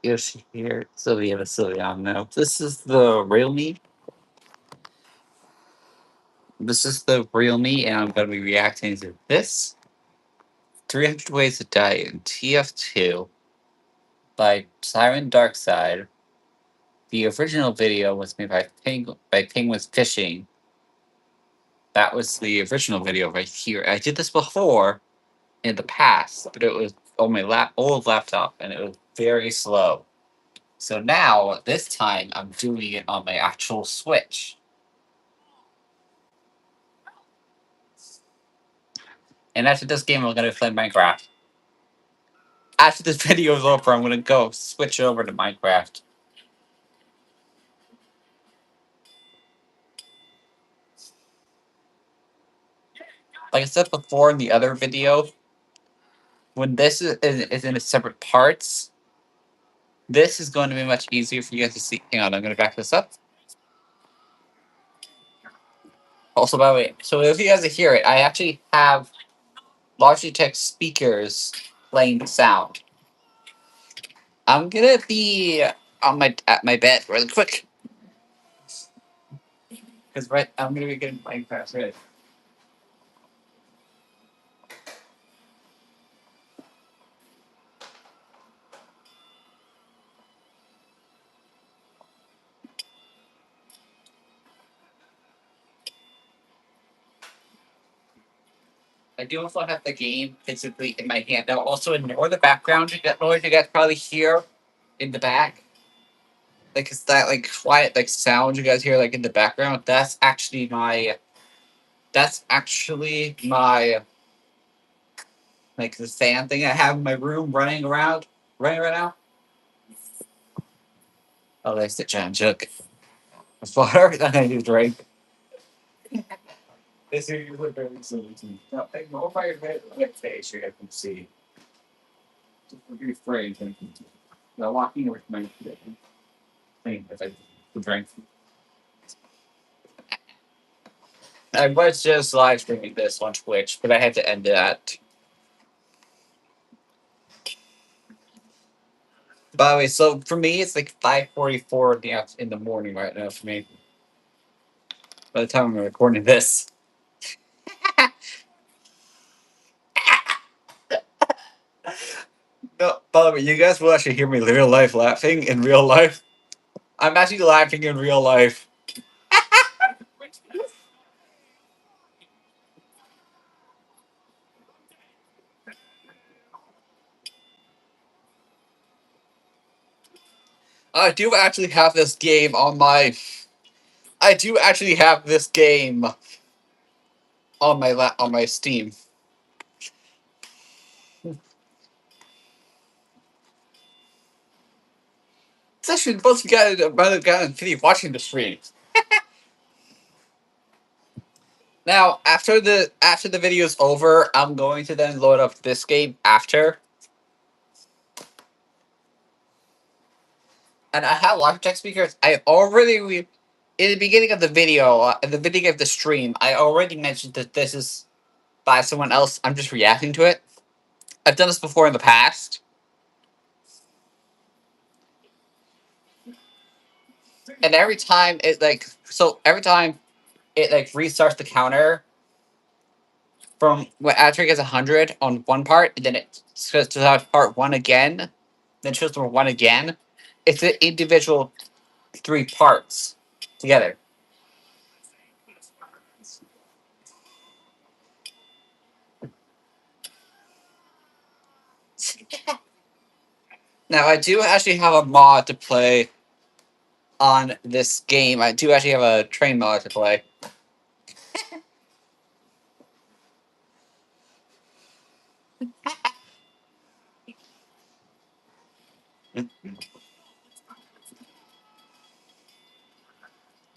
Yoshi here. Sylvia, Sylveon now. This is the real me. This is the real me, and I'm going to be reacting to this 300 Ways to Die in TF2 by Siren Darkside. The original video was made by Penguins Fishing. That was the original video right here. I did this before in the past, but it was on my old laptop, and it was very slow. So now, this time, I'm doing it on my actual Switch. And after this game, I'm going to play Minecraft. After this video is over, I'm going to go switch over to Minecraft. Like I said before in the other video, when this is in its separate parts, this is going to be much easier for you guys to see. Hang on, I'm going to back this up. Also, by the way, so if you guys hear it, I actually have Logitech speakers playing the sound. I'm gonna be at my bed really quick because I'm gonna be getting Minecraft ready. I do also have the game physically in my hand. Now, also ignore the background noise you guys probably hear in the back. Like, it's that, like, quiet, like, sound you guys hear, like, in the background. That's actually my, like, the fan thing I have in my room running right now. Oh, that's the giant jug. That's everything I do drink. This here you look very silly to me. Now, ignore my face you guys can see. Just be afraid. Now, walking over to my thing if I drink. I was just live streaming this on Twitch, but I had to end that. By the way, so for me, it's like 5:44 in the morning right now for me. By the time I'm recording this. No, by the way, you guys will actually hear me real life laughing in real life. I'm actually laughing in real life. I do actually have this game on my. I do actually have this game on my Steam. It's actually both you guys might have gotten video watching the stream. Now, after the video's over, I'm going to then load up this game after. And I have Logitech speakers. I already in the beginning of the video, in the beginning of the stream, I already mentioned that this is by someone else. I'm just reacting to it. I've done this before in the past. And every time every time it like restarts the counter from after it gets 100 on one part, and then it goes to part one again, then shows number one again. It's an individual 3 parts together. Now I do actually have a mod to play on this game. I do actually have a train mod to play.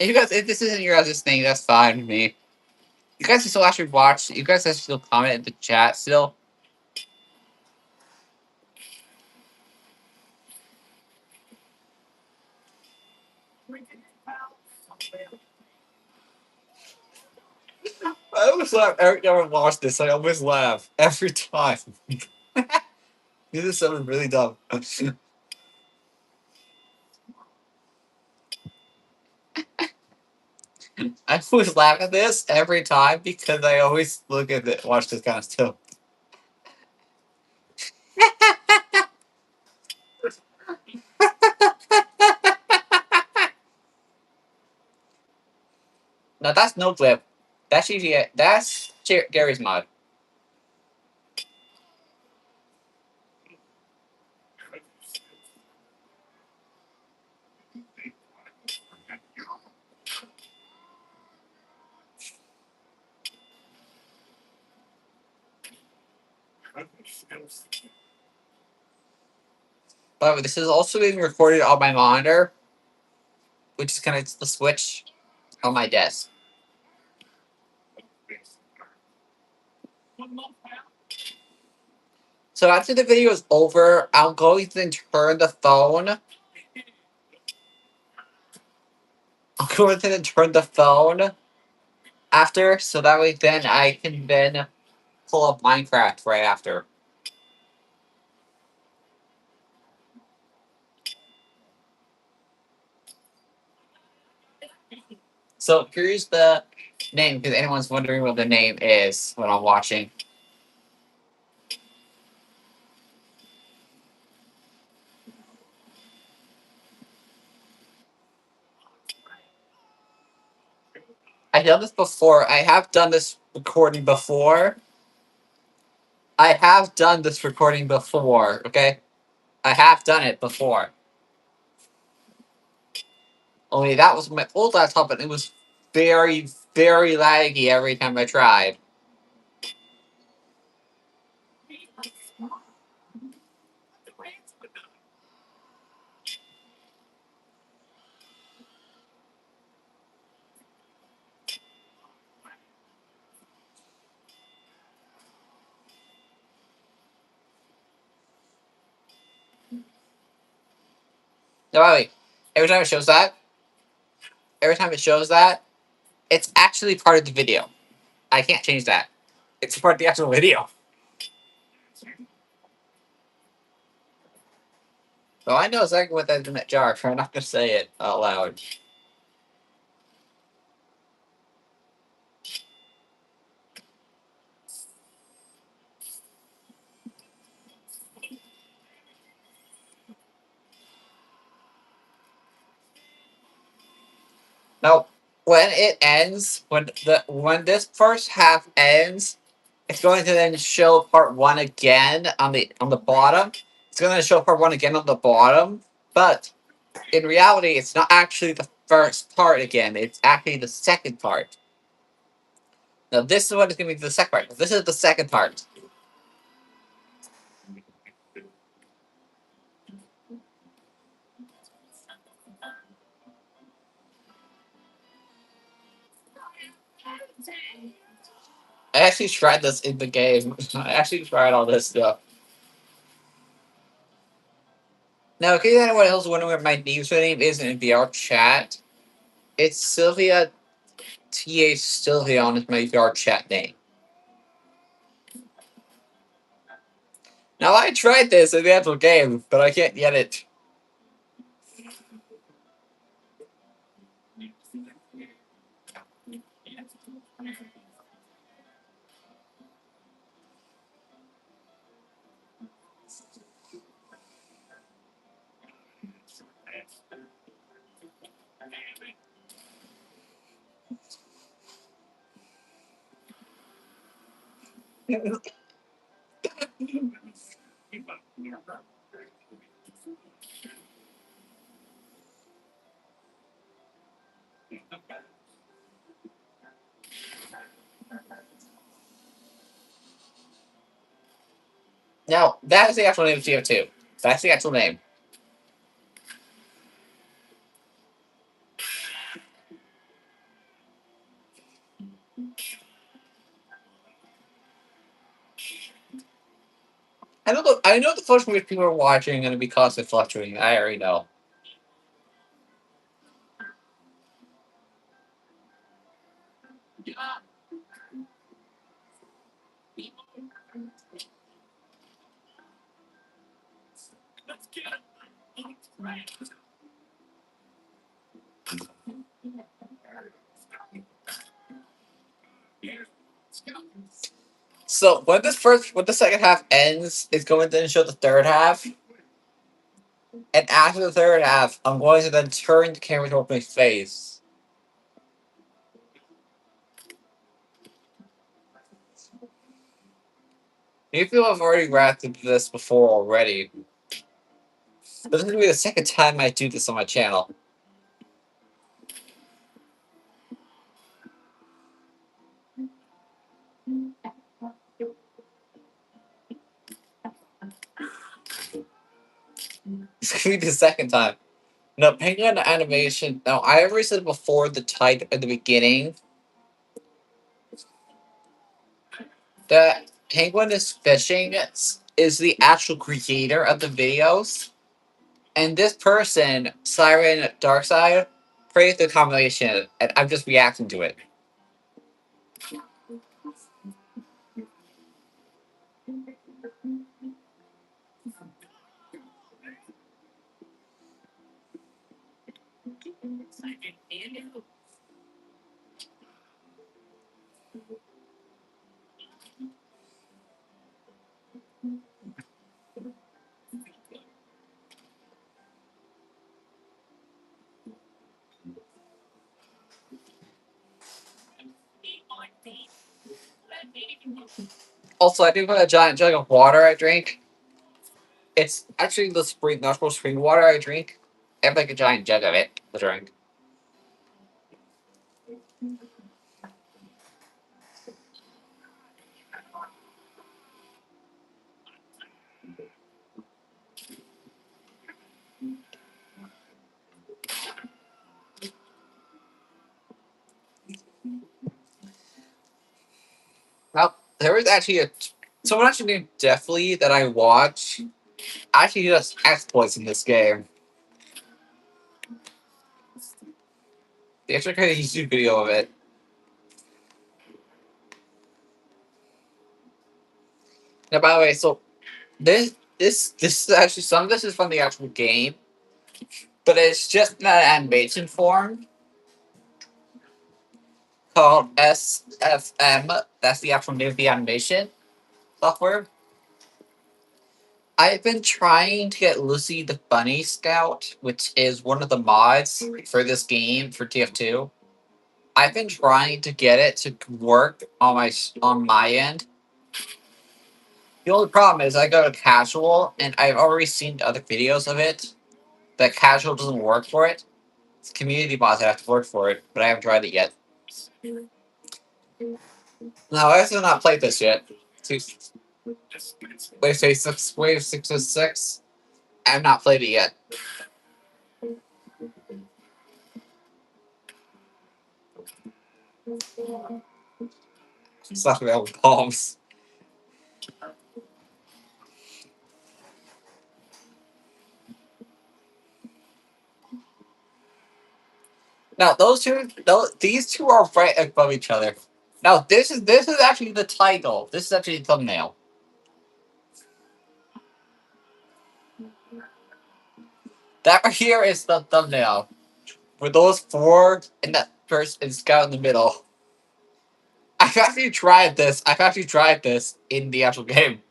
If this isn't your guys' thing, that's fine with me. You guys can still actually watch. You guys can still comment in the chat still. I always laugh every time I watch this. I always laugh every time. This is something really dumb. I always laugh at this every time because I always look at it, watch this kind of stuff. No, that's no clip. That's usually that's Gary's mod. But this is also being recorded on my monitor, which is kind of the switch on my desk. So after the video is over, I'm going to then turn the phone. I'm going to then turn the phone after, so that way then I can then pull up Minecraft right after. So here's the name, because anyone's wondering what the name is when I'm watching. I've done this before. I have done this recording before. I have done this recording before, okay? I have done it before. Only that was my old laptop, and it was very, very laggy every time I tried. No, wait. Every time it shows that, every time it shows that, it's actually part of the video. I can't change that. It's part of the actual video. So I know exactly what that's in that jar, so I'm not going to say it out loud. Now, when it ends, when this first half ends, it's going to then show part one again on the bottom. It's going to show part one again on the bottom, but in reality, it's not actually the first part again. It's actually the second part. Now, this is what is going to be the second part. This is the second part. I actually tried this in the game. I actually tried all this stuff. Now, in case anyone else is wondering what my username is in VR chat, it's Sylvia TA Sylveon is my VR chat name. Now, I tried this in the actual game, but I can't get it. Now, that is the actual name of TF2. That's the actual name. I know the first movie people are watching are going to be constantly fluctuating. I already know. So when the second half ends, it's going to then show the third half, and after the third half, I'm going to then turn the camera towards my face. You feel I've already reacted to this before already. But this is gonna be the second time I do this on my channel. It's gonna be the second time. No, penguin animation. Now, I already said before the title at the beginning that Penguin is Fishing is the actual creator of the videos. And this person, Siren Darkside, created the combination, and I'm just reacting to it. Also, I do have a giant jug of water I drink. It's actually the natural spring water I drink. I have like a giant jug of it to drink. Now, there is actually someone actually named Deathly that I watch. Actually, does exploits in this game. They actually created a YouTube video of it. Now, by the way, so this is actually some of this is from the actual game, but it's just in an animation form called SFM. That's the actual name of the animation software. I've been trying to get Lucy the Bunny Scout, which is one of the mods for this game for TF2. I've been trying to get it to work on my end. The only problem is I go to casual, and I've already seen other videos of it. That casual doesn't work for it. It's community mods that have to work for it, but I haven't tried it yet. No, I still not played this yet. Two, Wave 606. I have not played it yet. It's not available palms. Now these two are right above each other. Now this is actually the title. This is actually the thumbnail. That right here is the thumbnail. With those four and that first and scout in the middle. I've actually tried this. I've actually tried this in the actual game.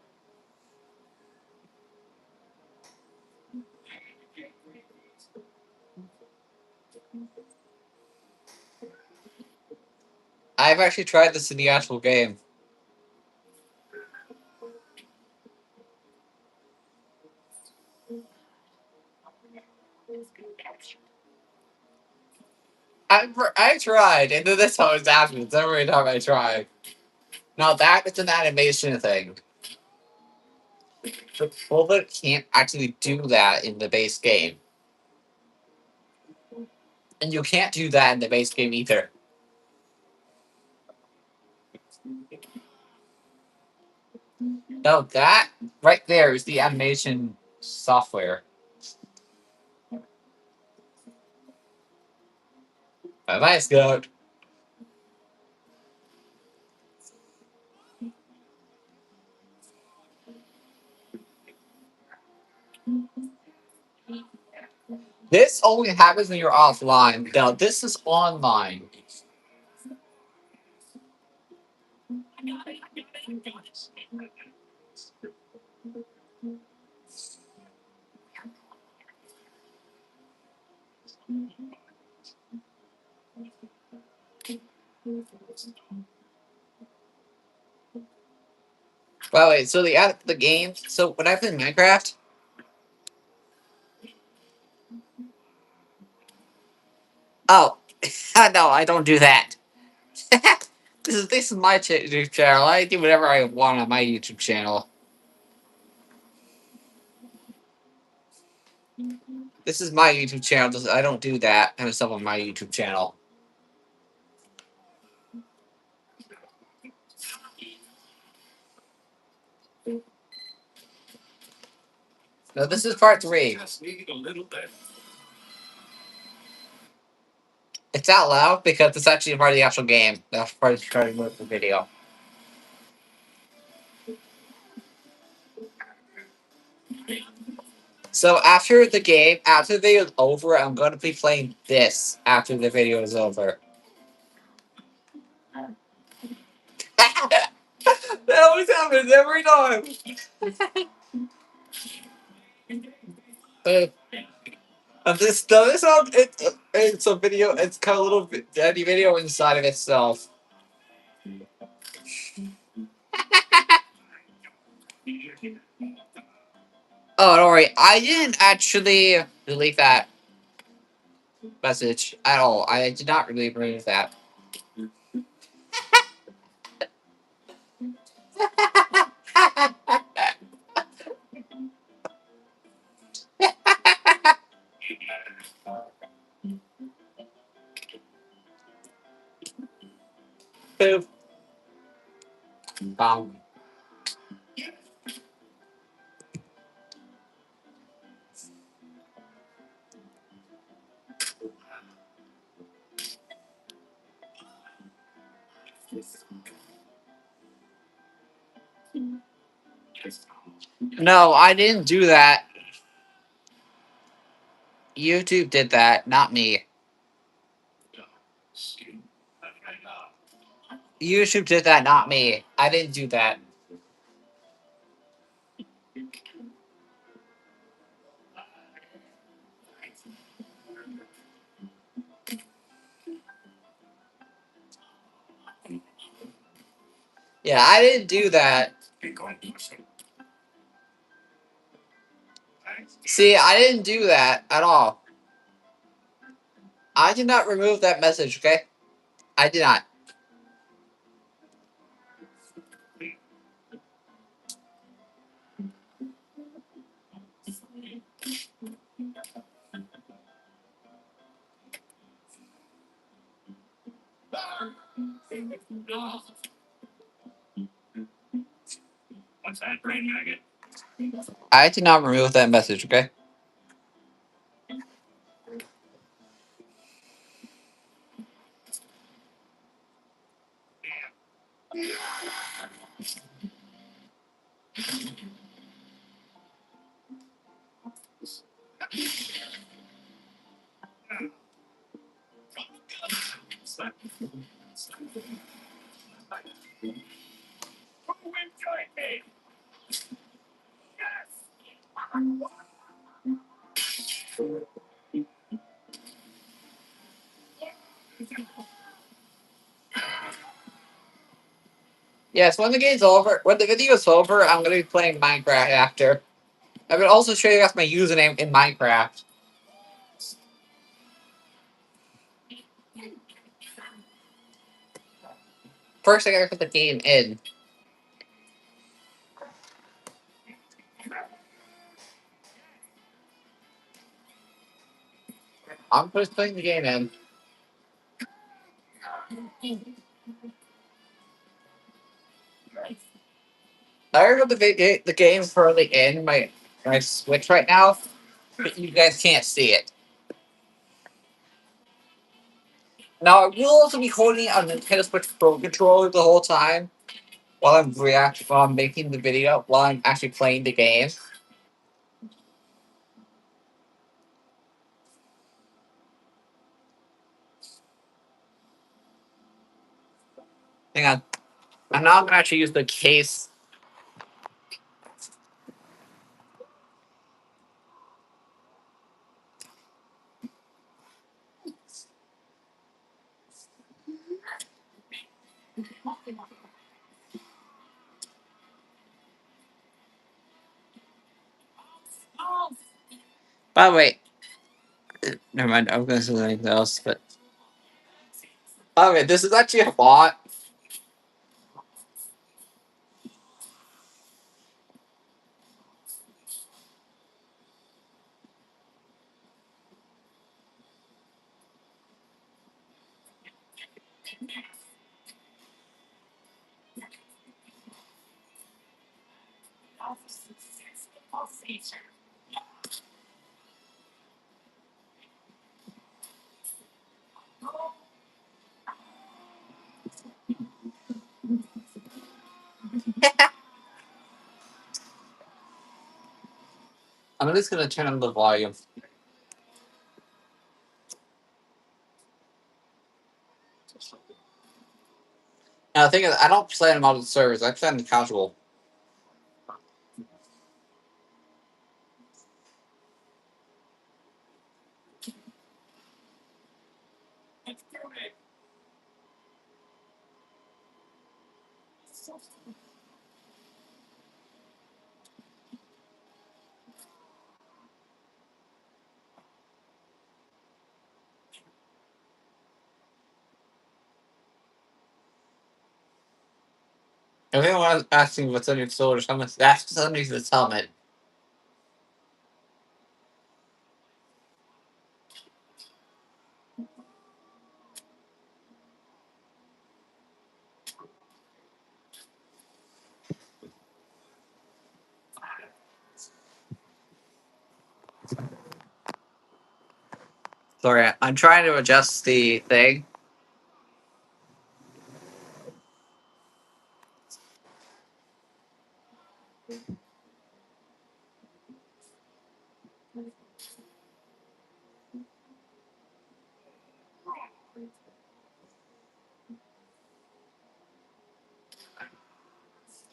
I've actually tried this in the actual game. I tried, and then this always happens every time I try. Now that is an animation thing. The bullet can't actually do that in the base game. And you can't do that in the base game either. No, that right there is the animation software. Bye bye, Scout. This only happens when you're offline. Now, this is online. Well, wait. So the game. So when I play Minecraft, oh no, I don't do that. This is my YouTube channel. I do whatever I want on my YouTube channel. This is my YouTube channel. I don't do that kind of stuff on my YouTube channel. No, this is part 3. It's out loud because it's actually part of the actual game. That's part of the video. So after the video is over, I'm going to be playing this after the video is over. That always happens every time. Uh, this no, this sound it's a video. It's kind of a little daddy video inside of itself. Oh, don't worry. I didn't actually delete that message at all. I did not really remove that. Boop. Um, no, I didn't do that. YouTube did that, not me. YouTube did that, not me. I didn't do that. Yeah, I didn't do that. See, I didn't do that at all. I did not remove that message, okay? I did not. I did not remove that message, okay? Yes, when the video is over, I'm gonna be playing Minecraft after. I will also show you guys my username in Minecraft. First, I gotta put the game in. I'm just putting the game in. I already put the game currently in my Switch right now, but you guys can't see it. Now, I will also be holding a Nintendo Switch Pro controller the whole time while I'm making the video, while I'm actually playing the game. Hang on. I'm not gonna actually use the case. By the way, never mind. I was gonna say something else, but okay, this is actually a bot. I'm just gonna turn on the volume. Now the thing is, I don't play on modded servers. I play on casual. If anyone is asking what's on your shoulders, I'm gonna ask somebody to tell me. Sorry, I'm trying to adjust the thing.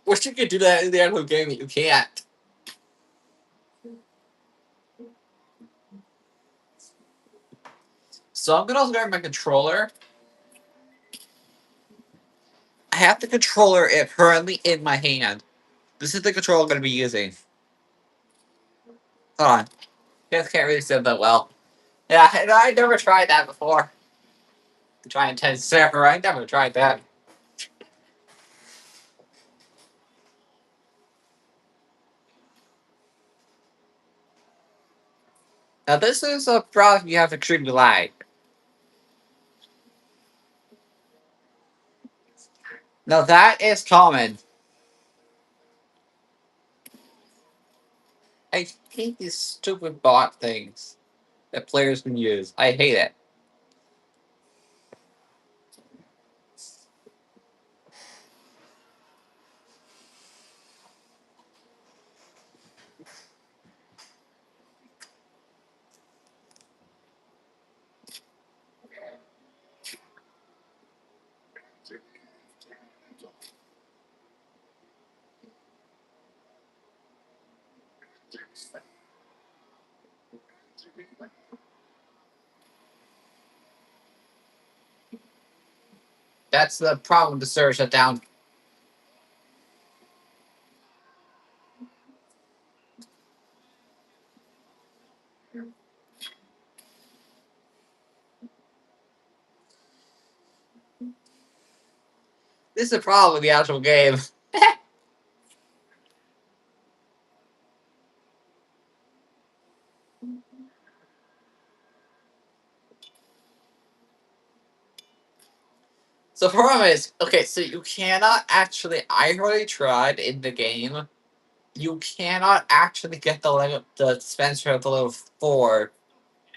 Wish you could do that in the actual game, but you can't. So I'm gonna also grab my controller. I have the controller currently in my hand. This is the controller I'm gonna be using. Hold on. You guys can't really see that well. Yeah, I never tried that before. Try intense server. I never tried that. Now this is a problem you have extremely lag. Now that is common. I hate these stupid bot things that players can use. I hate it. That's the problem with the server shutdown. This is the problem with the actual game. So the problem is, okay, so you cannot actually. I already tried in the game. You cannot actually get the dispenser at the level 4.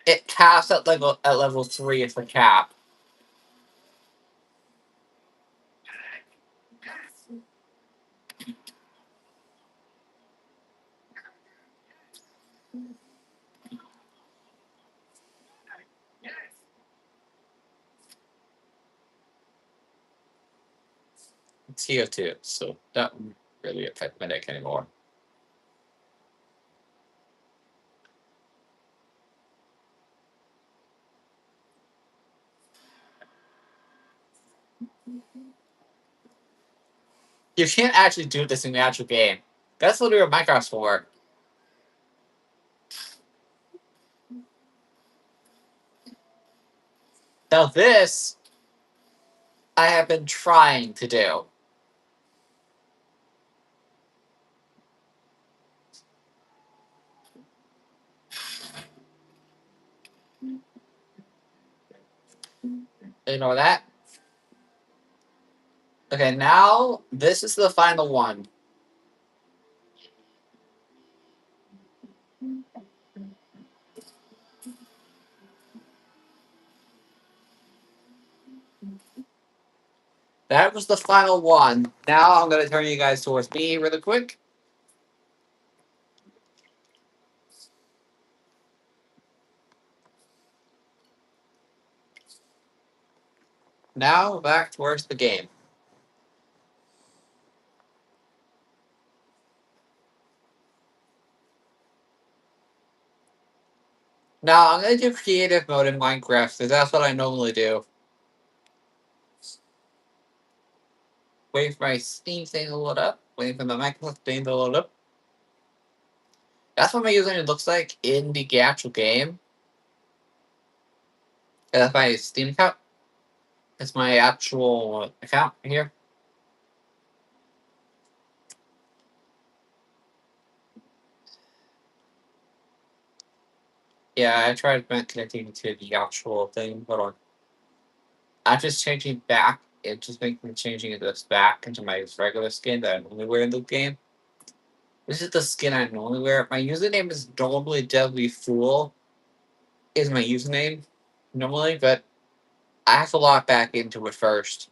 It caps at level 3 is the cap. TF2, so that wouldn't really affect my deck anymore. You can't actually do this in the actual game. That's literally what Minecraft's for. Now this, I have been trying to do. Ignore that. Okay, now this is the final one. That was the final one. Now I'm going to turn you guys towards me really quick. Now back towards the game. Now I'm going to do creative mode in Minecraft because that's what I normally do. Wait for my Steam thing to load up. Waiting for the Microsoft thing to load up. That's what my username looks like in the actual game. And that's my Steam account. That's my actual account here. Yeah, I tried connecting to the actual thing. Hold on. I'm just changing back. It just makes me changing this back into my regular skin that I normally wear in the game. This is the skin I normally wear. My username is normally Deadly Fool. Is my username normally, but I have to log back into it first.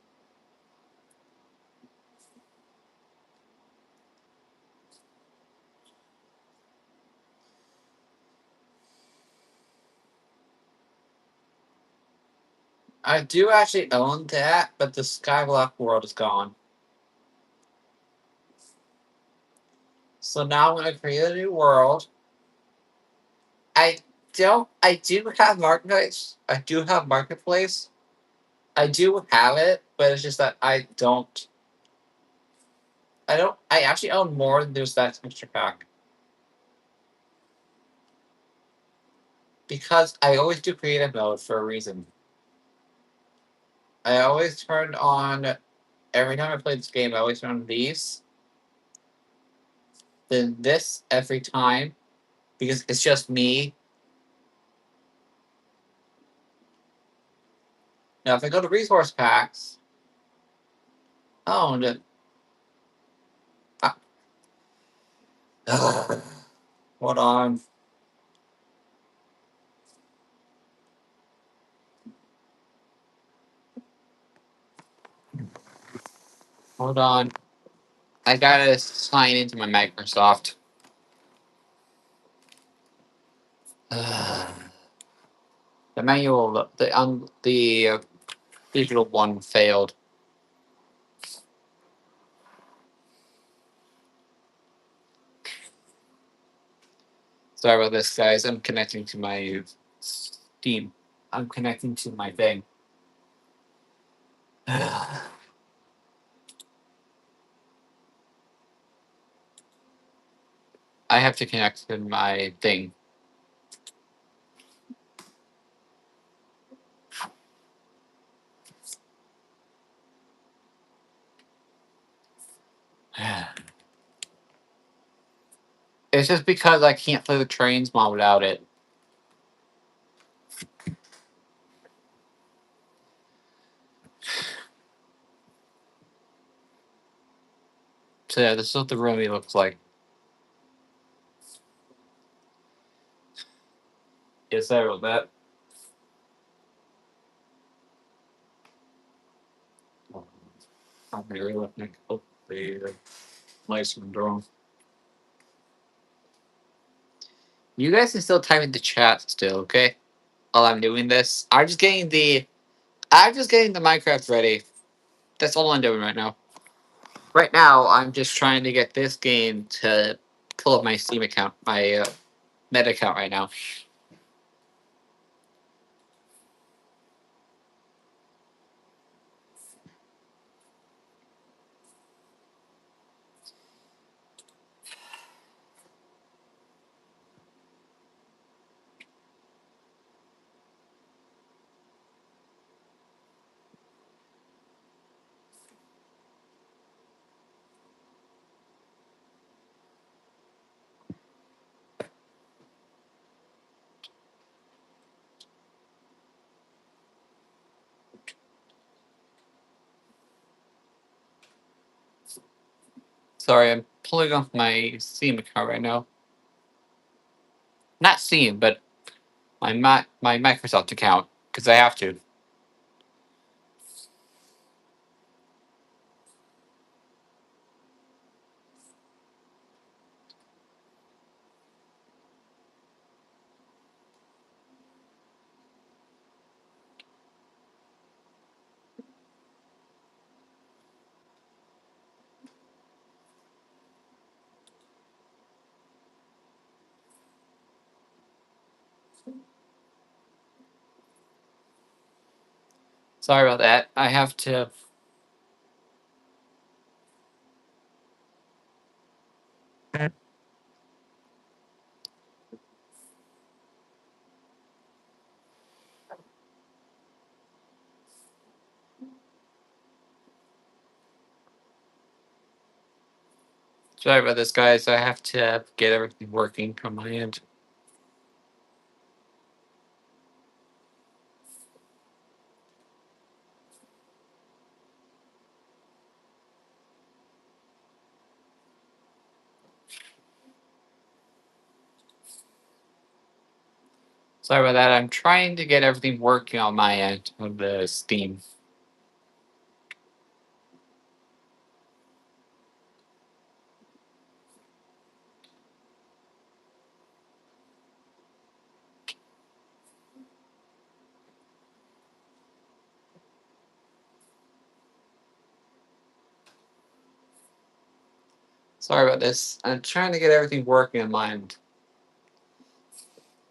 I do actually own that, but the Skyblock world is gone. So now I'm gonna create a new world. I don't. I do have marketplace. I do have marketplace. I do have it, but it's just that I don't. I don't. I actually own more than there's that texture pack because I always do creative mode for a reason. I always turn on every time I play this game. I always turn on these, then this every time because it's just me. Now, if I go to resource packs, oh, and hold on. Hold on. I gotta sign into my Microsoft. The manual, the digital one failed. Sorry about this, guys. I'm connecting to my Steam. I'm connecting to my thing. I have to connect to my thing. It's just because I can't play the trains mod without it. So yeah, this is what the room looks like. Yes, I wrote that. I'm very looking. Oh, the lights from drone. You guys can still type in the chat still, okay? While I'm doing this, I'm just getting the Minecraft ready. That's all I'm doing right now. Right now, I'm just trying to get this game to pull up my Steam account, my Meta account right now. Sorry, I'm pulling off my Steam account right now. Not Steam, but my Microsoft account because I have to. Sorry about that. I have to. Sorry about this, guys. I have to get everything working from my end. Sorry about that. I'm trying to get everything working on my end of the Steam. Sorry about this. I'm trying to get everything working on my end.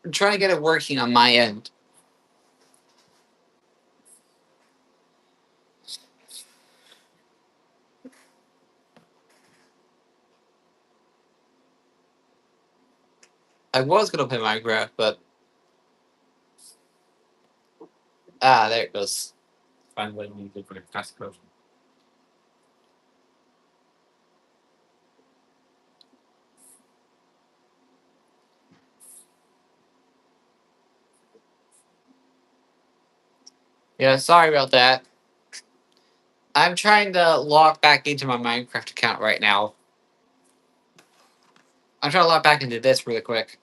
I'm trying to get it working on my end. I was gonna play Minecraft, but there it goes. Find what I need to do for the task code. Yeah, sorry about that. I'm trying to log back into my Minecraft account right now. I'm trying to log back into this really quick.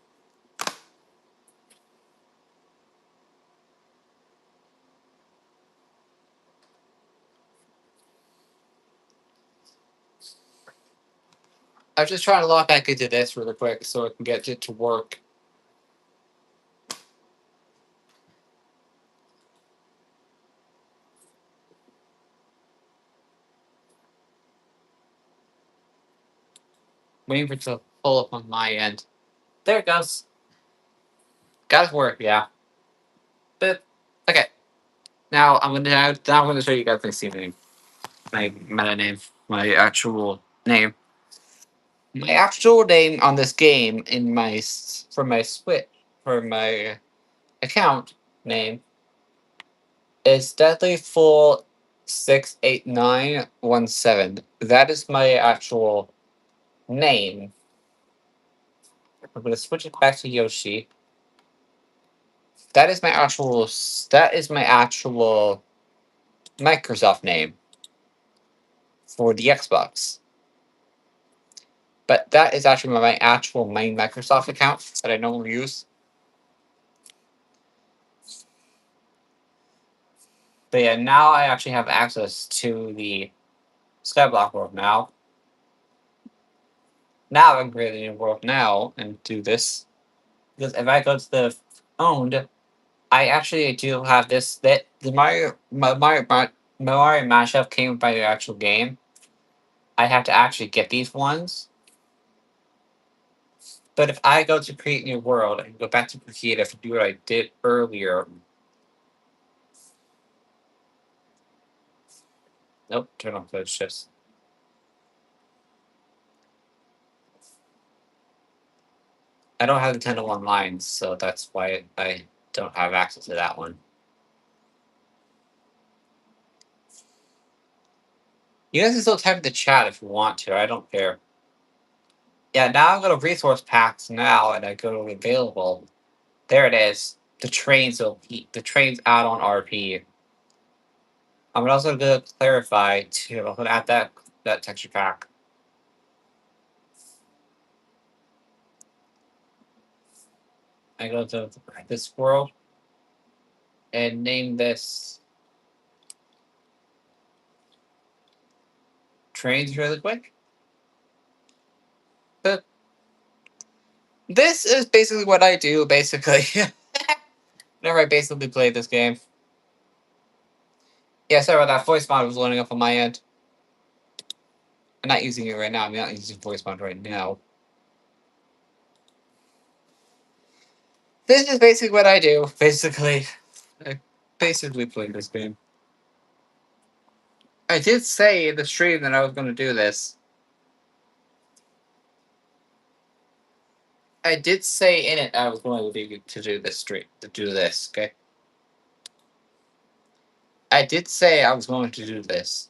I'm just trying to log back into this really quick so I can get it to work. Waiting for it to pull up on my end. There it goes. Got it to work, yeah. But okay. Now I'm gonna show you guys my Steam name. My meta name. My actual name. My actual name on this game in for my Switch for my account name is Deadly Full 68917. That is my actual name. I'm gonna switch it back to Yoshi. That is my actual. That is my actual Microsoft name for the Xbox. But that is actually my actual main Microsoft account that I normally use. But yeah, now I actually have access to the Skyblock world now. Now I can create a new world now and do this. Because if I go to the owned, I actually do have this. That the Mario mashup came by the actual game. I have to actually get these ones. But if I go to create new world and go back to creative and do what I did earlier, nope, turn off those shifts. I don't have Nintendo Online, so that's why I don't have access to that one. You guys can still type in the chat if you want to. I don't care. Yeah, now I go to resource packs now, and I go to available. There it is. The trains will the trains out on RP. I'm also going to clarify too. I'm going to add that texture pack. I go to this world and name this trains really quick. But this is basically what I do. Basically, whenever I basically play this game. Yeah, sorry about that. Voice mod was loading up on my end. I'm not using it right now. I'm not using voice mod right now. This is basically what I do. Basically, I basically play this game. I did say in the stream that I was going to do this. I did say in it I was going to do this stream to do this. Okay. I did say I was going to do this.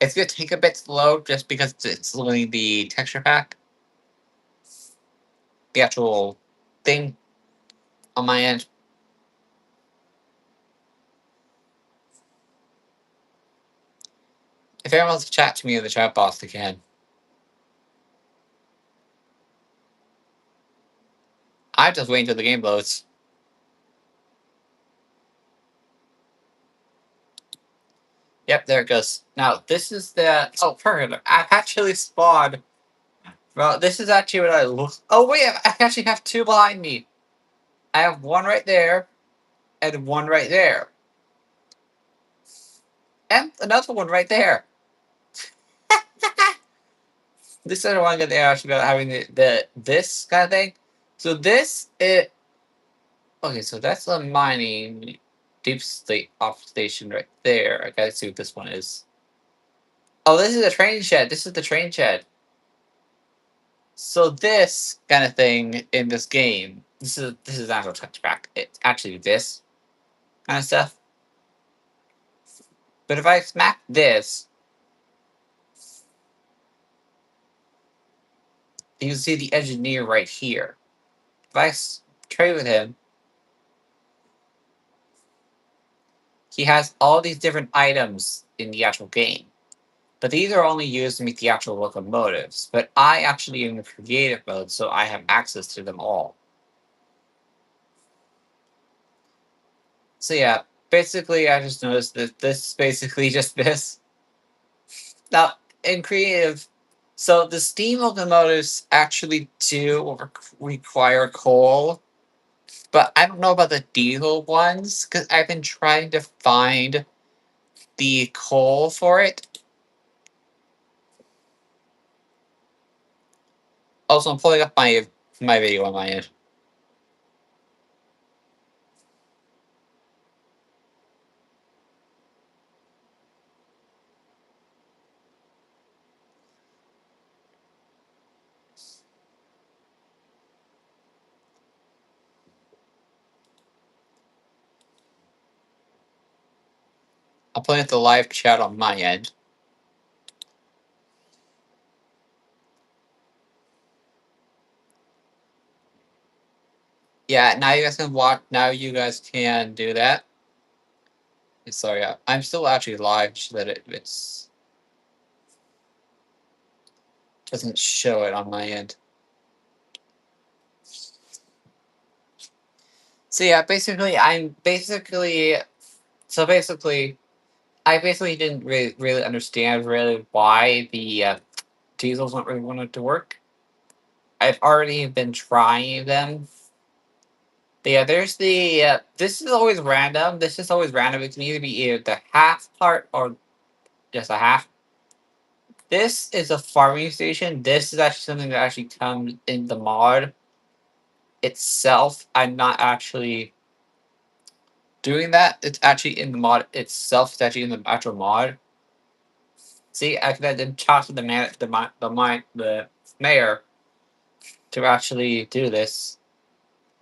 It's gonna take a bit slow just because it's loading the texture pack, the actual thing on my end. If anyone wants to chat to me in the chat box, they can. I'm just waiting until the game loads. Yep, there it goes. Now, this is the... Oh, perfect. I actually spawned... Well, this is actually what I look... Oh, wait, I actually have two behind me. I have one right there, and one right there. And another one right there. This is the one that they're actually having this kind of thing. So this, it... Okay, so that's a mining deep state off station right there. I gotta see what this one is. Oh, this is a train shed. This is the train shed. So this kind of thing in this game, this is actual touchback. It's actually this kind of stuff. But if I smack this, you can see the engineer right here. If I trade with him, he has all these different items in the actual game. But these are only used to make the actual locomotives. But I actually am in creative mode, so I have access to them all. So yeah, basically I just noticed that this is basically just this. Now, in creative, so the steam locomotives actually do require coal, but I don't know about the diesel ones, because I've been trying to find the coal for it. Also, I'm pulling up my video on my end. I'm putting up the live chat on my end. Yeah, now you guys can watch. Now you guys can do that. Sorry, I'm still actually live, so that it's doesn't show it on my end. So yeah, basically, I basically didn't really understand really why the diesels don't really want it to work. I've already been trying them. But yeah, there's the this is always random. This is always random. It can either be either the half part or just a half. This is a farming station. This is actually something that actually comes in the mod itself. I'm not actually doing that. It's actually in the mod itself. It's actually in the actual mod. See, I could then talk to the man, the mayor to actually do this.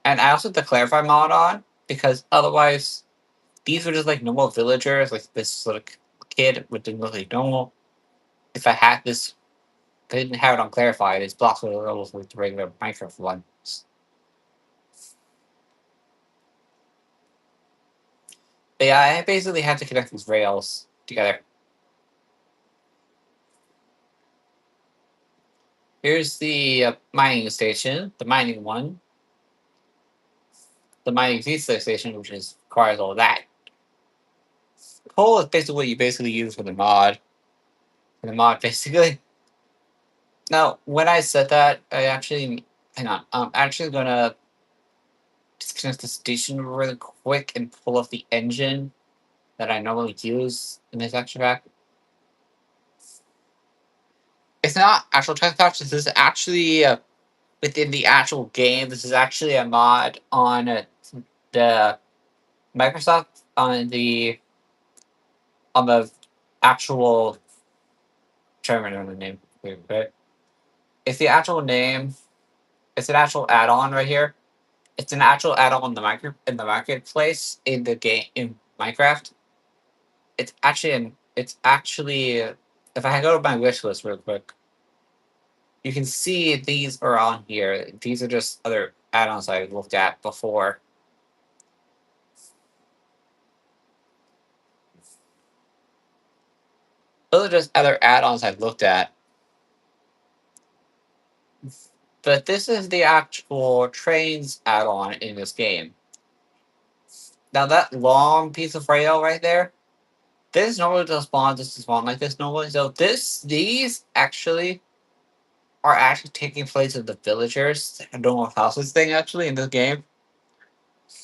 And I also have to clarify mod on because otherwise these were just like normal villagers, like this sort of kid would didn't look like normal. If I had this, if I didn't have it on clarified, these blocks would have almost like the regular Minecraft ones. But yeah, I basically had to connect these rails together. Here's the mining station, the mining one, the mining pizza station, which is requires all that. Coal is basically what you basically use for the mod. For the mod, basically. Now, when I said that, I actually hang on. I'm actually gonna disconnect the station really quick and pull off the engine that I normally use in this extra pack. It's not actual text patch. This is actually within the actual game. This is actually a mod on the Microsoft on the actual. Trying to remember the name. But it's the actual name. It's an actual add-on right here. It's an actual add-on in the marketplace in the game in Minecraft. It's actually if I go to my wish list real quick, you can see these are on here. These are just other add-ons I looked at before. Those are just other add-ons I looked at. But this is the actual trains add-on in this game. Now that long piece of rail right there, this normally doesn't spawn like this normally. So these actually are actually taking place of the villagers normal houses thing actually in this game.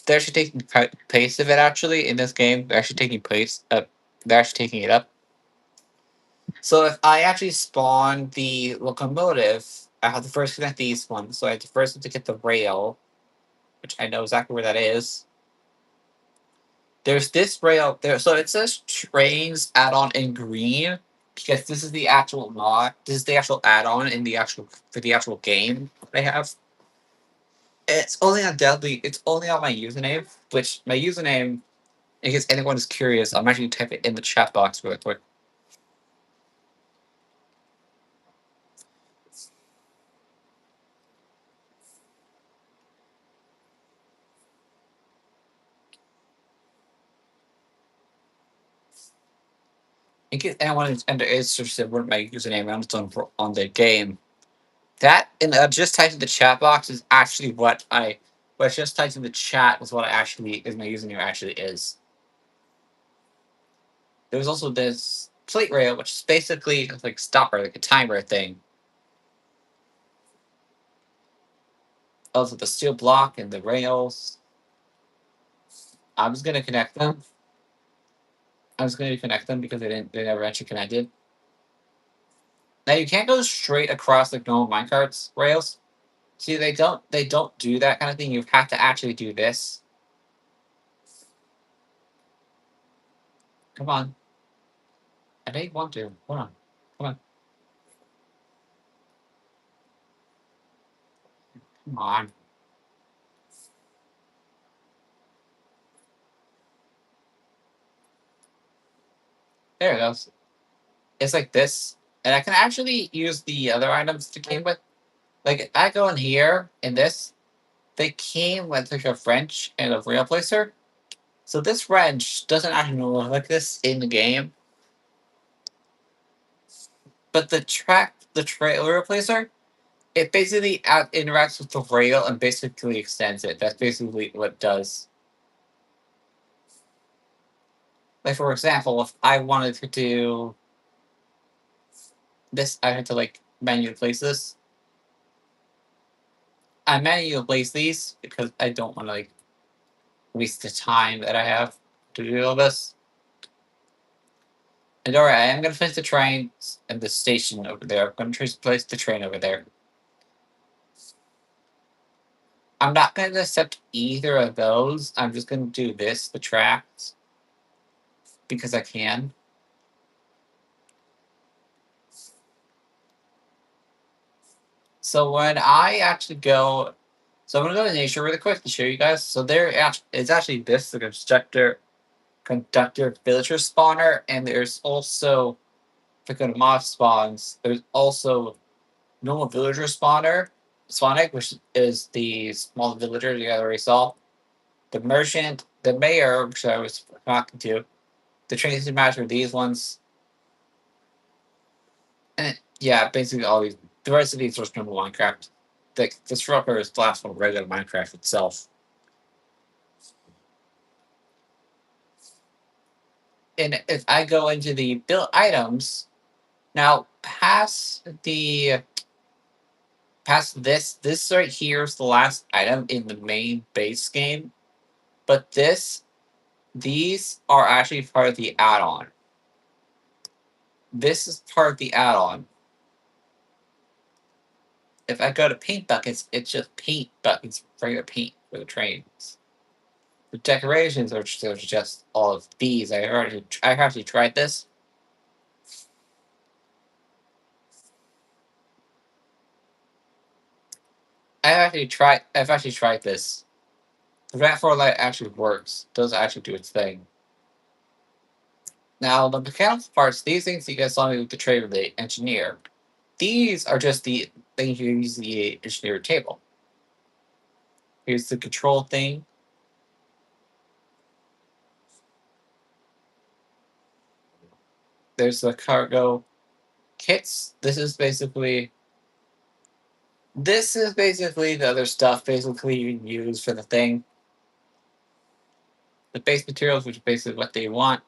They're actually taking place of it actually in this game. They're actually taking place. They're actually taking it up. So if I actually spawn the locomotive, I have to first connect these ones. So I have to first have to get the rail, which I know exactly where that is. There's this rail there. So it says trains add-on in green because this is the actual mod. This is the actual add-on in the actual for the actual game they have. It's only on Deadly. It's only on my username, which my username, in case anyone is curious, I'm actually type it in the chat box real quick. In case anyone is interested what my username is on the game, that and just typed in the chat box is actually what just typed in the chat was what I actually is my username actually is. There's also this plate rail, which is basically like stopper, like a timer thing. Also the steel block and the rails. I'm just gonna connect them. I was gonna connect them because they never actually connected. Now you can't go straight across like normal minecarts rails. See, they don't do that kind of thing. You have to actually do this. Come on. I don't want to. Hold on. Come on. Come on. There it goes. It's like this. And I can actually use the other items to came with. Like if I go in here in this, they came with like a wrench and a rail placer. So this wrench doesn't actually look like this in the game. But the trailer replacer, it basically interacts with the rail and basically extends it. That's basically what it does. Like for example, if I wanted to do this, I had to like manually place this. I manually place these because I don't want to like waste the time that I have to do all this. And alright, I am gonna place the train and the station over there. I'm gonna place the train over there. I'm not gonna accept either of those. I'm just gonna do this, the tracks, because I can. So when I actually go, so I'm gonna go to nature really quick to show you guys. So it's actually this, the conductor villager spawner, and there's also, if I go to mob spawns, there's also normal villager spawning, which is the small villager you guys already saw. The merchant, the mayor, which I was talking to, the transit master, these ones, and yeah, basically all these. The rest of these are just normal Minecraft. The disruptor is the last one, regular Minecraft itself. And if I go into the build items, now past this right here is the last item in the main base game. But these are actually part of the add-on. This is part of the add-on. If I go to paint buckets, it's just paint buckets, regular paint for the trains. The decorations are just all of these. I actually tried this. I've actually tried this. The Rat for Light actually works. Does actually do its thing. Now the mechanical parts, these things you guys saw me with the trade with the engineer. These are just the things you use the engineer table. Here's the control thing. There's the cargo kits. This is basically the other stuff basically you can use for the thing. The base materials, which is basically what they want.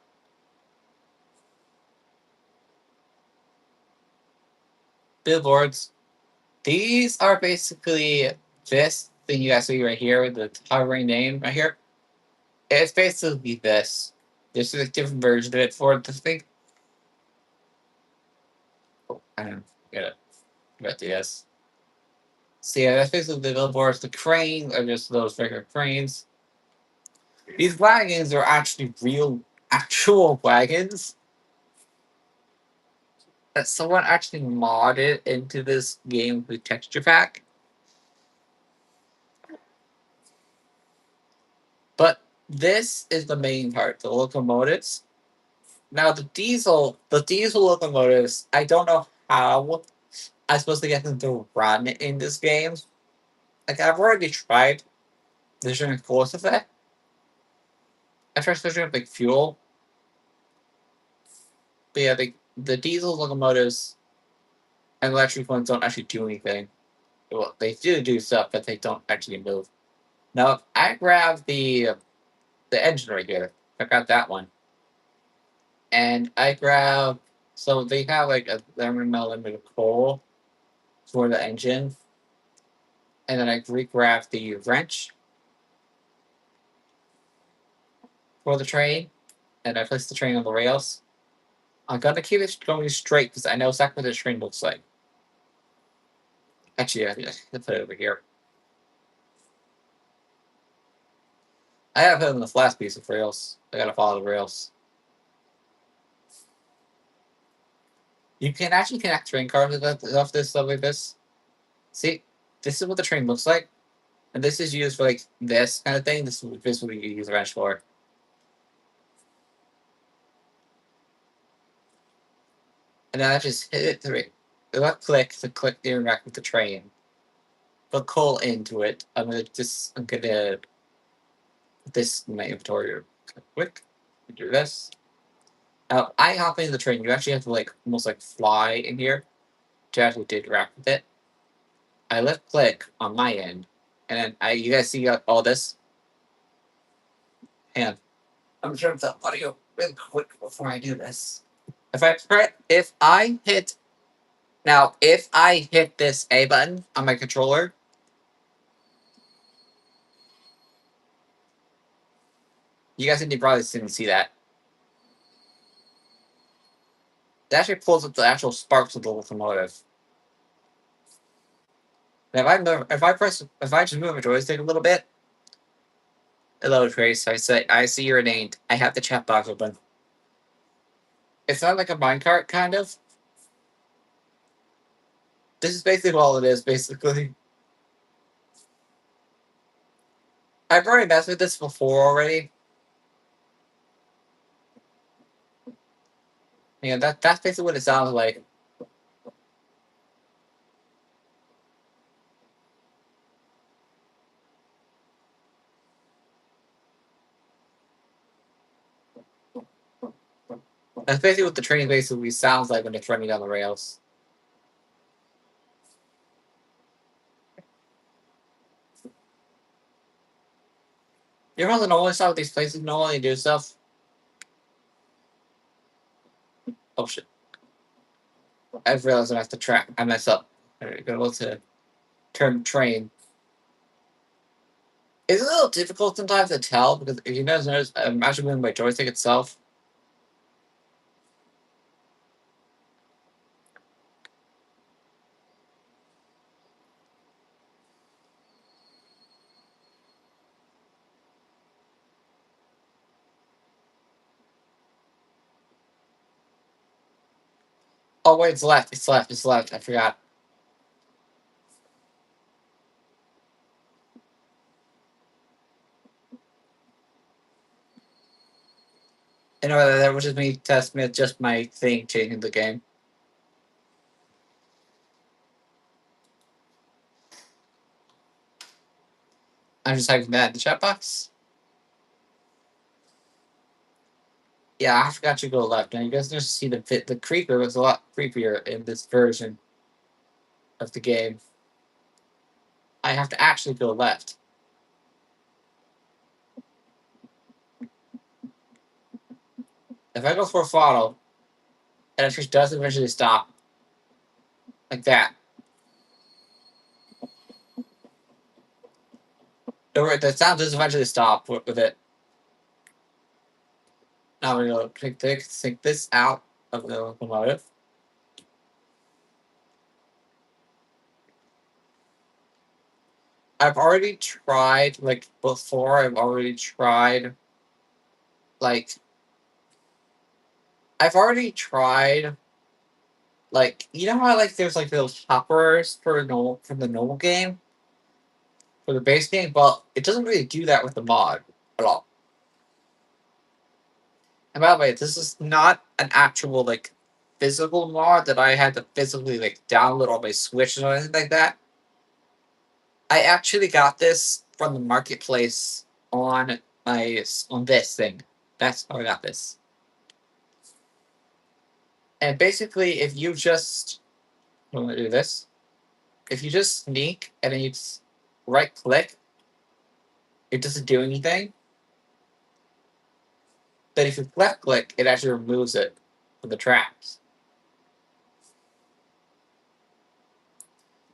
Billboards. These are basically this thing you guys see right here, the hovering name right here. It's basically this. This is a different version of it for the thing. Oh, I don't get it. But yes. So yeah, that's basically the billboards. The cranes are just those regular cranes. These wagons are actually actual wagons that someone actually modded into this game with texture pack. But this is the main part, the locomotives. Now the diesel locomotives, I don't know how I'm supposed to get them to run in this game. Like I've already tried the different force effect. I tried switching up like fuel. But yeah, the diesel locomotives and electric ones don't actually do anything. Well, they do stuff, but they don't actually move. Now, if I grab the engine right here, I got that one, and I grab so they have like a limit of coal for the engine, and then I grab the wrench for the train, and I place the train on the rails. I'm gonna keep it going straight because I know exactly what the train looks like. Actually, I can put it over here. I have it on the last piece of rails. I gotta follow the rails. You can actually connect train cars off this stuff like this. See, this is what the train looks like, and this is used for like this kind of thing. This is what you use the wrench for. And then I just hit it through. Left click to click the interact with the train. Put coal into it. I'm gonna put this in my inventory real quick. Do this. Now I hop into the train. You actually have to like almost like fly in here to actually interact with it. I left click on my end, and then you guys see all this. And I'm turning the audio really quick before I do this. If I hit if I hit this A button on my controller, you guys probably didn't see that. It actually pulls up the actual sparks of the locomotive. And if I just move my joystick a little bit, hello Trace, I see your name. I have the chat box open. It's not like a minecart, kind of. This is basically all it is, basically. I've already messed with this before already. Yeah, that's basically what it sounds like. That's basically what the train basically sounds like when it's running down the rails. You ever the normally stop at these places normally do stuff? Oh shit. I've realized I have to track. I messed up. I go to turn train. It's a little difficult sometimes to tell because if you guys notice, I'm actually moving my joystick itself. Oh wait, it's left. It's left. It's left. I forgot. Anyway, that was just me testing it, just my thing changing the game. I'm just typing that in the chat box. Yeah, I forgot to go left. And you guys just see the creeper was a lot creepier in this version of the game. I have to actually go left. If I go for a throttle, and it just does eventually stop, like that. The sound does eventually stop with it. Now we're going to take this out of the locomotive. I've already tried, like, before, like, I've already tried, like, you know how, like, there's, like, those hoppers from the normal game? For the base game? Well, it doesn't really do that with the mod at all. And by the way, this is not an actual, like, physical mod that I had to physically, like, download on my Switch or anything like that. I actually got this from the marketplace on on this thing. That's how I got this. And basically, if you just I'm gonna do this, if you just sneak and then you just right click, it doesn't do anything. But if you left click, it actually removes it from the tracks.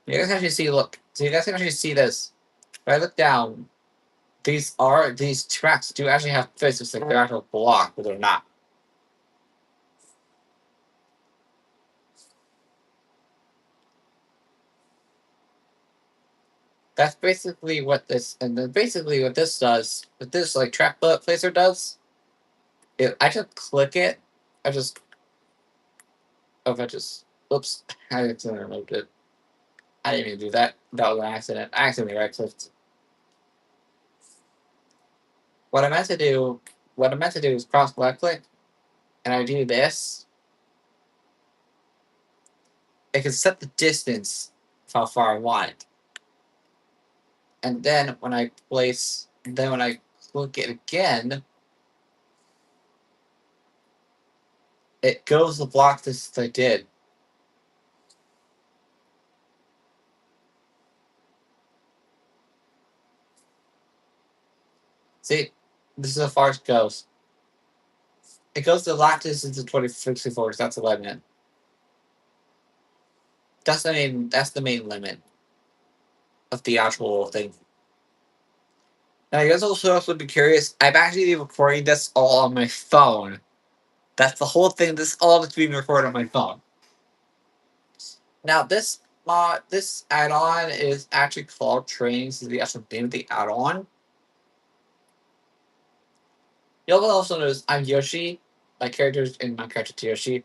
You guys actually see. Look, so you guys can actually see this. If I look down, these tracks do actually have physics, like they're actual block, but they're not. That's basically what this, and then basically what this does, what this like track bullet placer does, I just click it, I just, oh, if I just, oops, I accidentally removed it. I didn't even do that. That was an accident. I accidentally right clicked. What I meant to do, what I meant to do is cross left click, and I do this. I can set the distance of how far I want it, and then when I click it again, it goes the block distance I did. See, this is how far it goes. It goes to lock distance to 2064, so that's 11. That's the main limit of the actual thing. Now you guys also be curious. I'm actually recording this all on my phone. That's the whole thing. This all is being recorded on my phone. Now this add-on is actually called Training. This is the actual name of the add-on. You'll also notice I'm Yoshi. My character's in my character Yoshi.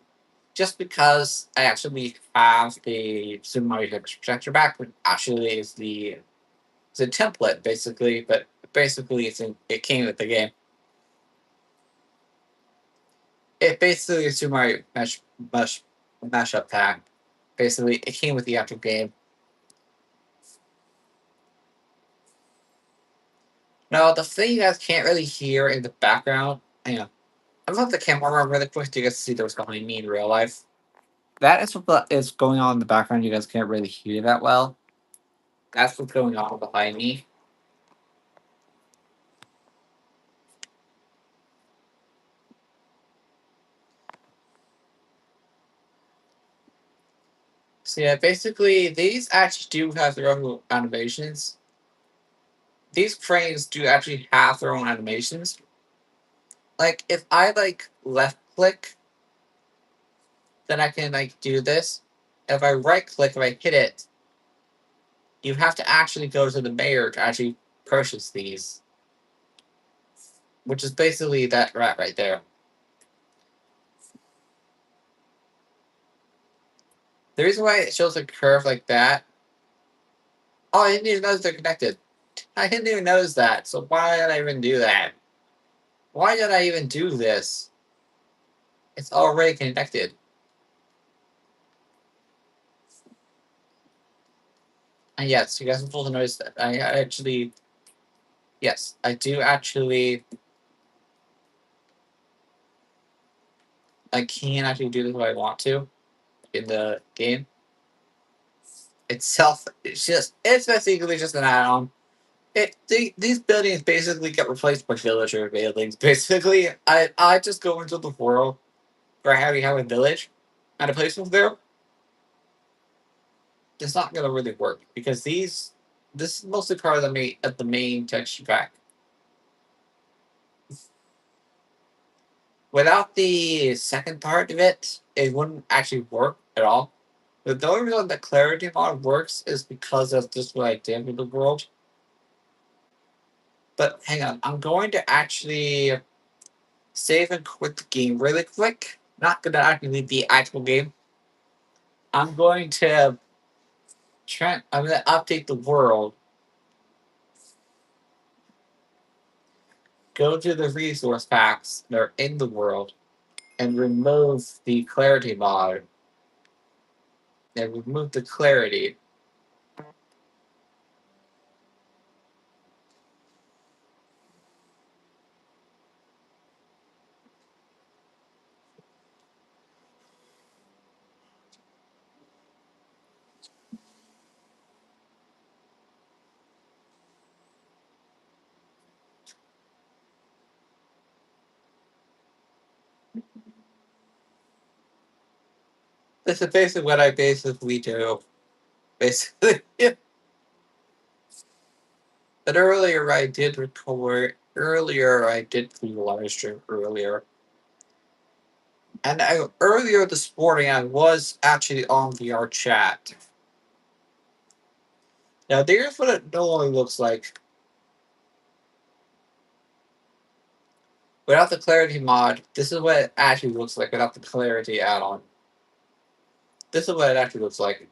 Just because I actually have the Super Mario texture back, which actually is it's a template basically, but basically it came with the game. It basically is Super Mario mashup pack. Basically, it came with the actual game. Now, the thing you guys can't really hear in the background, hang on. I'm gonna the camera around really quick so you guys see what's behind me in real life. That is what is going on in the background. You guys can't really hear that well. That's what's going on behind me. So yeah, basically these actually do have their own animations. These frames do actually have their own animations. Like if I like left click, then I can like do this. If I right click, if I hit it, you have to actually go to the mayor to actually purchase these, which is basically that rat right there. The reason why it shows a curve like that, oh, I didn't even notice they're connected. I didn't even notice that. So why did I even do that? Why did I even do this? It's already connected. And yes, you guys are supposed to notice that. I actually, yes, I do actually, I can actually do this if I want to in the game itself. It's basically just an add-on. These buildings basically get replaced by villager buildings. Basically, I just go into the world where I already have a village and a place over there. It's not gonna really work because this is mostly part of the main texture pack. Without the second part of it, it wouldn't actually work at all. But the only reason that clarity mod works is because of just what I did with the world. But hang on, I'm going to actually save and quit the game really quick. Not gonna actually leave the actual game. I'm going to I'm gonna update the world. Go to the resource packs that are in the world and remove the clarity mod. And remove the clarity. This is basically what I basically do. Basically, but earlier I did record. Earlier I did the live stream earlier. And earlier this morning, I was actually on VR chat. Now, here's what it normally looks like without the clarity mod. This is what it actually looks like without the clarity add-on. This is what it actually looks like.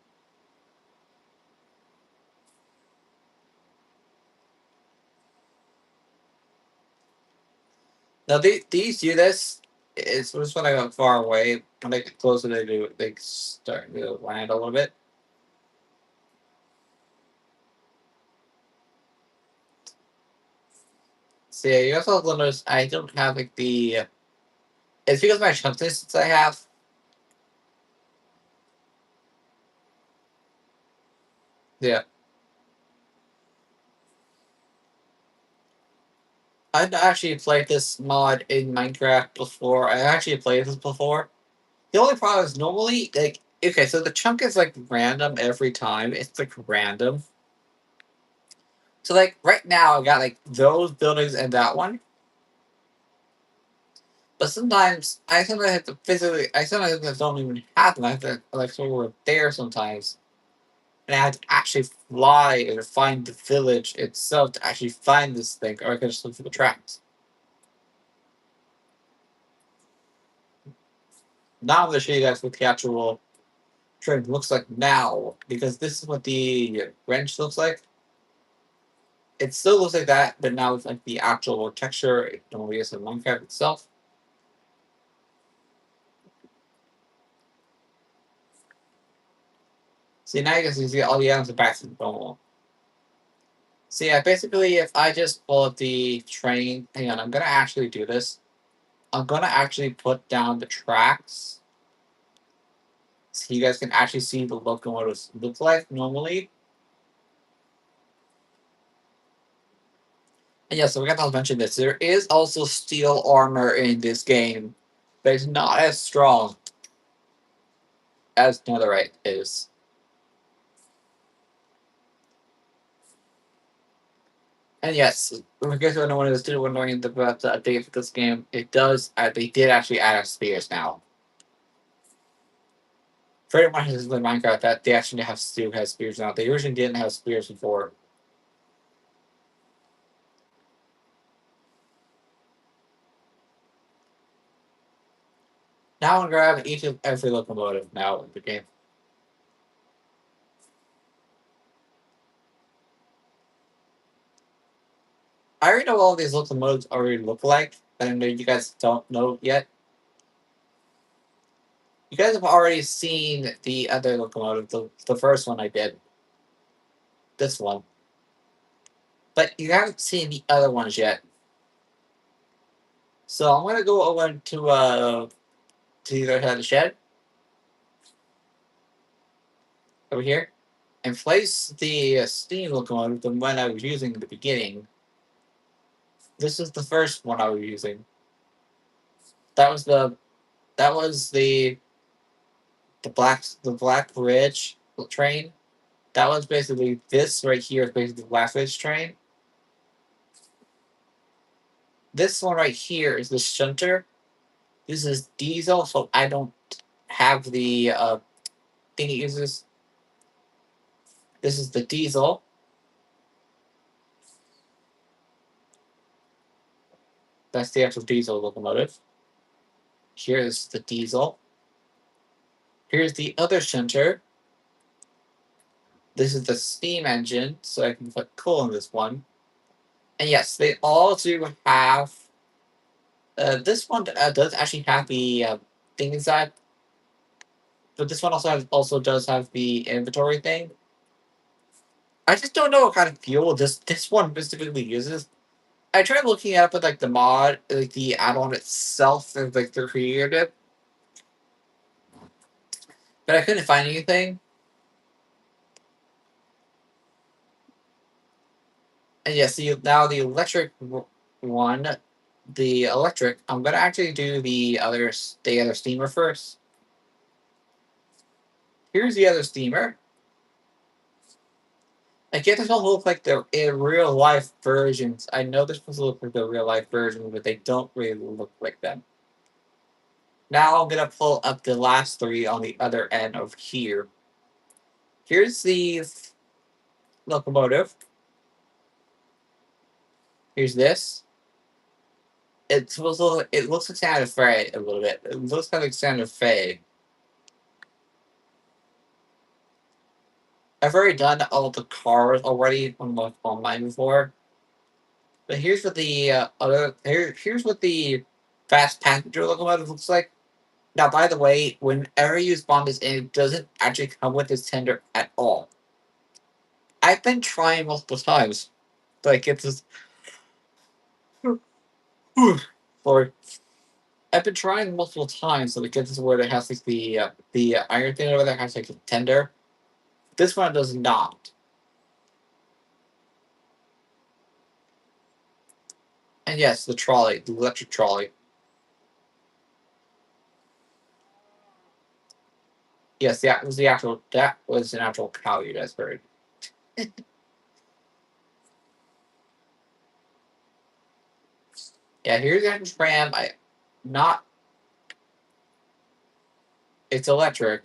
Now, these do this. It's just when I go far away. When I get closer, they start to land a little bit. So yeah, you also notice I don't have like the. It's because of my chunk distance I have. Yeah, I've actually played this mod in Minecraft before. I actually played this before. The only problem is normally like okay, so the chunk is like random every time. It's like random. So like right now I got like those buildings and that one. But sometimes I have to physically. I sometimes don't even have them. I have to like sort of there sometimes, and I have to actually fly and find the village itself to actually find this thing, or I can just look for the tracks. Now I'm gonna show you guys what the actual train looks like now, because this is what the wrench looks like. It still looks like that, but now it's like the actual texture. It normally is in Minecraft itself. See, now you guys can see all the items are back to normal. So yeah, basically, if I just pull up the train, hang on, I'm gonna actually do this. I'm gonna actually put down the tracks so you guys can actually see the locomotives look like normally. And yeah, so we got to mention this. There is also steel armor in this game, but it's not as strong as netherite is. And yes, in case anyone is still wondering about the update for this game, it does. They did actually add spears now. Very much as in Minecraft, that they actually have spears now. They originally didn't have spears before. Now I'm gonna grab each of every locomotive now in the game. I already know what all these locomotives already look like, but I know you guys don't know yet. You guys have already seen the other locomotive, the first one I did. This one. But you haven't seen the other ones yet. So I'm gonna go over to the other side of the shed over here and place the steam locomotive, the one I was using in the beginning. This is the first one I was using. That was the Black Ridge train. That was basically this right here is basically the Black Ridge train. This one right here is the shunter. This is diesel, so I don't have the thing it uses. This is the diesel. That's the actual diesel locomotive. Here's the diesel. Here's the other shunter. This is the steam engine, so I can put coal in this one. And yes, they all do have. This one does actually have the thing inside, but this one also does have the inventory thing. I just don't know what kind of fuel this one specifically uses. I tried looking up at like the mod, like the add-on itself, and like the creative, but I couldn't find anything. And yes, now the electric one, the electric. I'm gonna actually do the other steamer first. Here's the other steamer. I get this all look like the in real life versions. I know they're supposed to look like the real life version, but they don't really look like them. Now I'm gonna pull up the last three on the other end of here. Here's the locomotive. Here's this. It looks like Santa Fe a little bit. It looks kind of like Santa Fe. I've already done all the cars already on mine before. But here's what the here's what the fast passenger locomotive looks like. Now, by the way, whenever you spawn this in, it doesn't actually come with this tender at all. I've been trying multiple times to get this. Lord, I've been trying multiple times so to get this where it has like the iron thing over there has like a tender. This one does not. And yes, the trolley, the electric trolley. Yes, that was an actual cow you guys heard. Yeah, here's the actual tram. not, it's electric,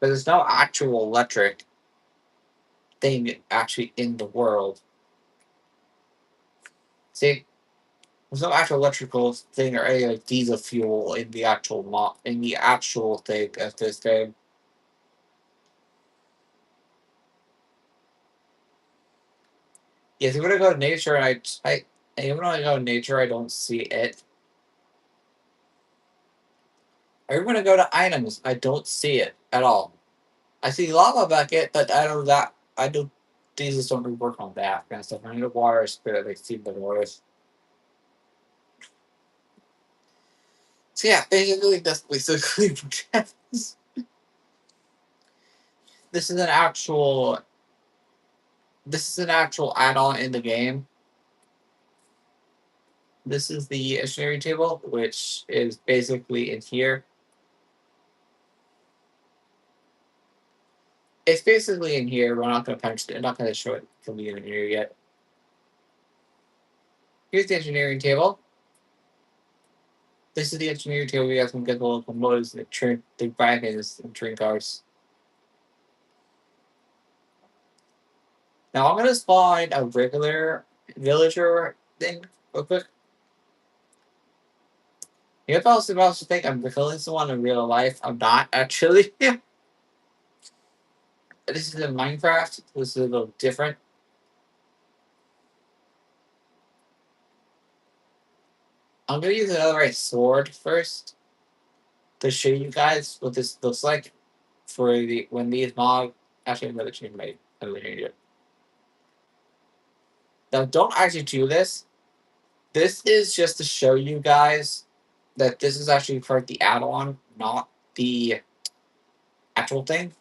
but there's no actual electric thing actually in the world. See, there's no actual electrical thing or any like diesel fuel in the actual thing of this game. Yes, I'm gonna go to nature, and even when I go to nature, I don't see it. I'm gonna go to items, I don't see it at all. I see lava bucket, but I don't that I don't. These just don't really work on that kind of stuff. I need a water spirit, like Steve the North. So yeah, basically that's basically what happens. This is an actual. This is an actual add-on in the game. This is the engineering table, which is basically in here. It's basically in here. We're not going to punch it. I'm not going to show it from the engineer yet. Here's the engineering table. This is the engineering table. You guys can get the local motors, the wagons, and train cars. Now I'm going to spawn a regular villager thing real quick. You guys also think I'm killing someone in real life. I'm not actually. This is in Minecraft. This is a little different. I'm gonna use another sword first to show you guys what this looks like for the when these mob actually another chain made. Now don't actually do this. This is just to show you guys that this is actually part of the add-on, not the actual thing.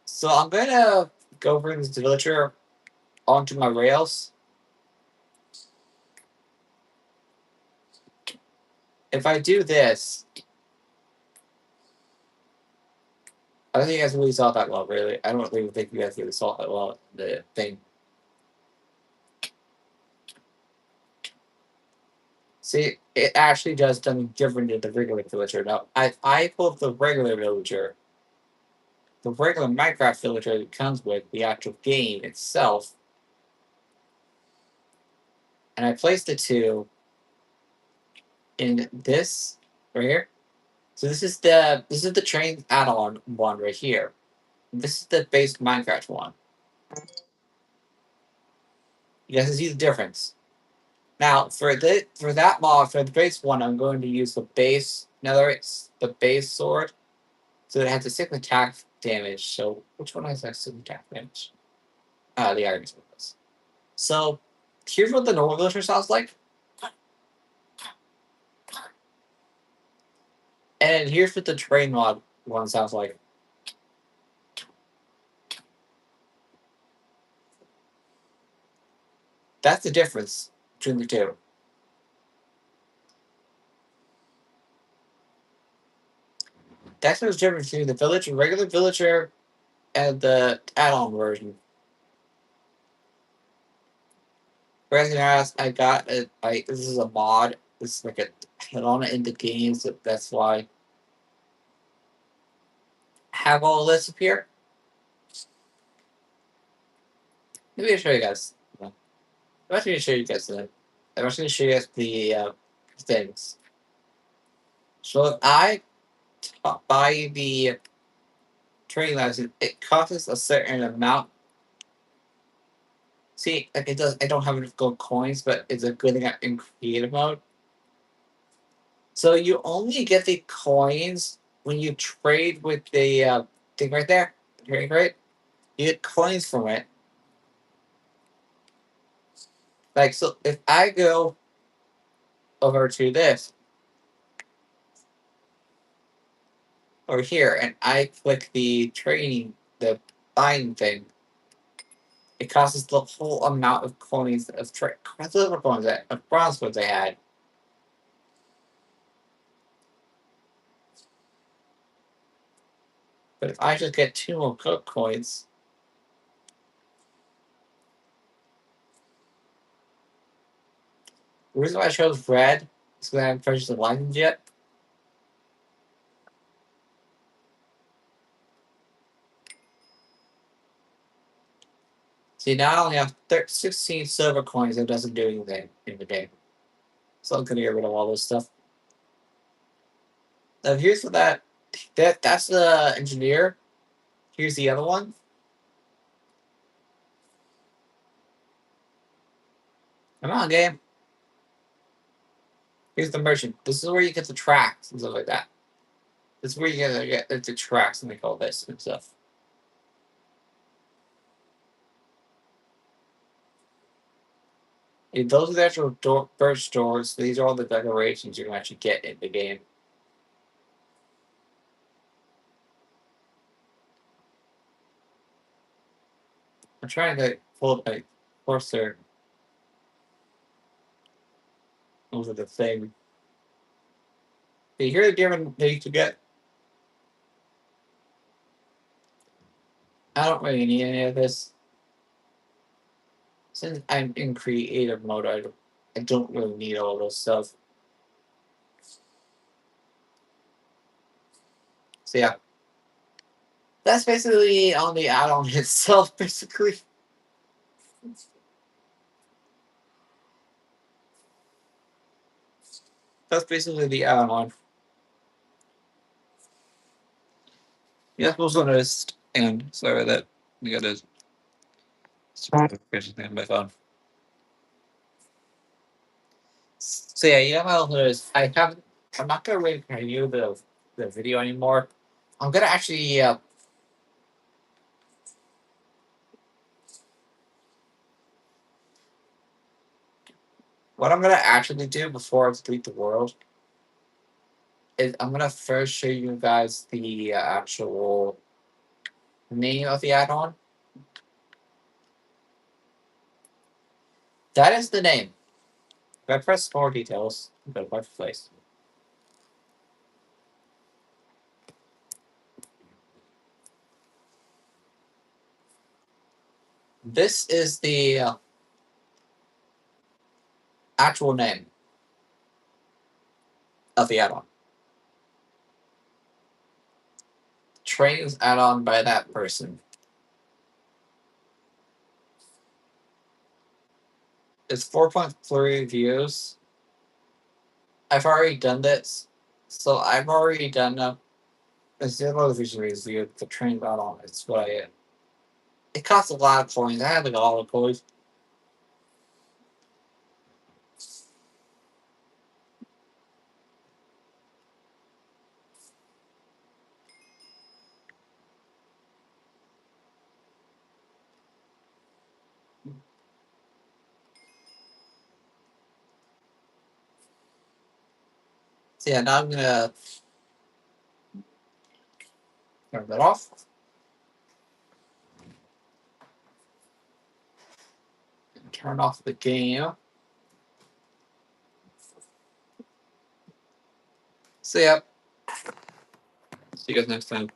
So I'm gonna go bring this villager onto my rails. If I do this, I don't think you guys really saw that well, really. I don't really think you guys really saw that well, the thing. See, it actually does something different than the regular villager. Now, I pull up the regular villager, the regular Minecraft villager that comes with the actual game itself, and I place the two in this right here. So this is the train add-on one right here. This is the base Minecraft one. You guys can see the difference. Now for that mod for the base one, I'm going to use the base. The base sword, so it has a 6 attack damage. So which one has that 6 attack damage? The iron sword does. So here's what the normal villager sounds like, and here's what the train mod one sounds like. That's the difference between the two. That's the difference between the regular villager, and the add-on version. Whereas I got it. This is a mod. This is like a add-on in the game, so that's why I have all this up here. Maybe I'll show you guys. I'm actually going to show you guys that. I'm actually going to show you guys the things. So if I buy the training license, it costs a certain amount. See, like it does. I don't have enough gold coins, but it's a good thing in creative mode. So you only get the coins when you trade with the thing right there. Right? You get coins from it. Like so, if I go over to this over here and I click the buying thing, it costs the whole amount of coins of silver coins of bronze coins I had. But if I just get 2 more gold coins, The reason why I chose red is because I haven't purchased the license yet. See, now I only have 16 silver coins that doesn't do anything in the game. So I'm gonna get rid of all this stuff. Now here's for that's the engineer. Here's the other one. Come on, game. Here's the merchant. This is where you get the tracks and stuff like that. This is where you get the tracks and they call this and stuff. And those are the actual birch doors. These are all the decorations you can actually get in the game. I'm trying to pull up my cursor over the thing. Here's the different things to get. I don't really need any of this. Since I'm in creative mode, I don't really need all this stuff. So yeah. That's basically on the add-on itself, basically. That's basically the add-on. Yeah, also noticed. And sorry that we got a notification thing on my phone. So yeah, you know what I also noticed? I'm not gonna review the video anymore. I'm gonna actually what I'm gonna actually do before I delete the world is I'm gonna first show you guys the actual name of the add-on. That is the name. If I press more details, go to marketplace. This is the actual name of the add-on. Trains add-on by that person. It's 4.3 views. I've already done this, so I've already done it's the other vision review. The train add-on. It's what I. It costs a lot of coins. I had like all the coins. So yeah, now I'm gonna turn that off. Turn off the game. So yeah. See you guys next time.